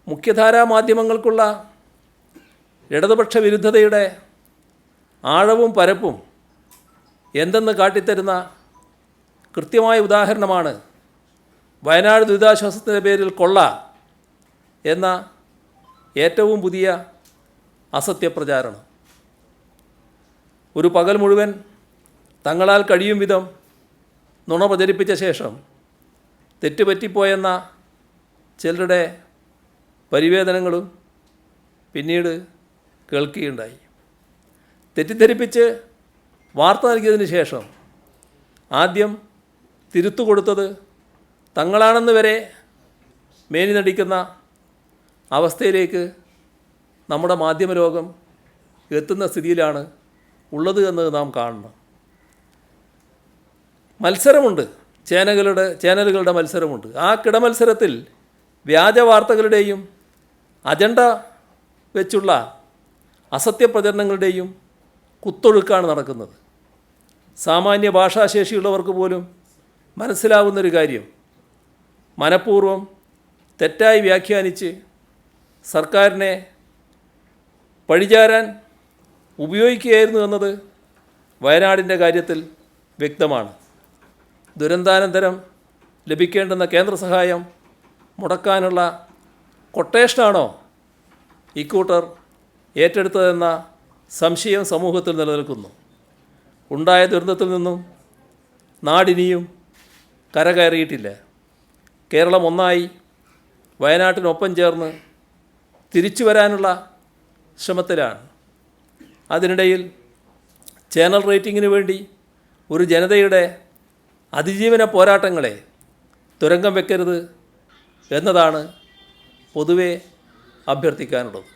മുഖ്യധാരാ മാധ്യമങ്ങൾക്കുള്ള ഇടതുപക്ഷ വിരുദ്ധതയുടെ ആഴവും പരപ്പും എന്തെന്ന് കാട്ടിത്തരുന്ന കൃത്യമായ ഉദാഹരണമാണ് വയനാട് ദുരിതാശ്വാസത്തിൻ്റെ പേരിൽ കൊള്ള എന്ന ഏറ്റവും പുതിയ അസത്യപ്രചാരണം. ഒരു പകൽ മുഴുവൻ തങ്ങളാൽ കഴിയും വിധം നുണ പ്രചരിപ്പിച്ച ശേഷം തെറ്റുപറ്റിപ്പോയെന്ന ചിലരുടെ പരിവേദനങ്ങളും പിന്നീട് കേൾക്കുകയുണ്ടായി. തെറ്റിദ്ധരിപ്പിച്ച് വാർത്ത നൽകിയതിന് ശേഷം ആദ്യം തിരുത്തു കൊടുത്തത് തങ്ങളാണെന്ന് വരെ മേനി നടിക്കുന്ന അവസ്ഥയിലേക്ക് നമ്മുടെ മാധ്യമലോകം എത്തുന്ന സ്ഥിതിയിലാണ് ഉള്ളത് എന്ന് നാം കാണണം. മത്സരമുണ്ട്, ചാനലുകളുടെ മത്സരമുണ്ട്. ആ കിടമത്സരത്തിൽ വ്യാജ വാർത്തകളുടെയും അജണ്ട വെച്ചുള്ള അസത്യപ്രചരണങ്ങളുടെയും കുത്തൊഴുക്കാണ് നടക്കുന്നത്. സാമാന്യ ഭാഷാശേഷിയുള്ളവർക്ക് പോലും മനസ്സിലാവുന്നൊരു കാര്യം മനഃപൂർവ്വം തെറ്റായി വ്യാഖ്യാനിച്ച് സർക്കാരിനെ പഴിചാരാൻ ഉപയോഗിക്കുകയായിരുന്നു എന്നത് വയനാടിൻ്റെ കാര്യത്തിൽ വ്യക്തമാണ്. ദുരന്താനന്തരം ലഭിക്കേണ്ടുന്ന കേന്ദ്ര സഹായം മുടക്കാനുള്ള കൊട്ടേഷനാണോ ഇക്കൂട്ടർ ഏറ്റെടുത്തതെന്ന സംശയം സമൂഹത്തിൽ നിലനിൽക്കുന്നു. ഉണ്ടായ ദുരന്തത്തിൽ നിന്നും നാടിനിയും കരകയറിയിട്ടില്ല. കേരളം ഒന്നായി വയനാട്ടിനൊപ്പം ചേർന്ന് തിരിച്ചു വരാനുള്ള ശ്രമത്തിലാണ്. അതിനിടയിൽ ചാനൽ റേറ്റിങ്ങിന് വേണ്ടി ഒരു ജനതയുടെ അതിജീവന പോരാട്ടങ്ങളെ തുരങ്കം വെക്കരുത് എന്നതാണ് പൊതുവെ അഭ്യർത്ഥിക്കാനുള്ളത്.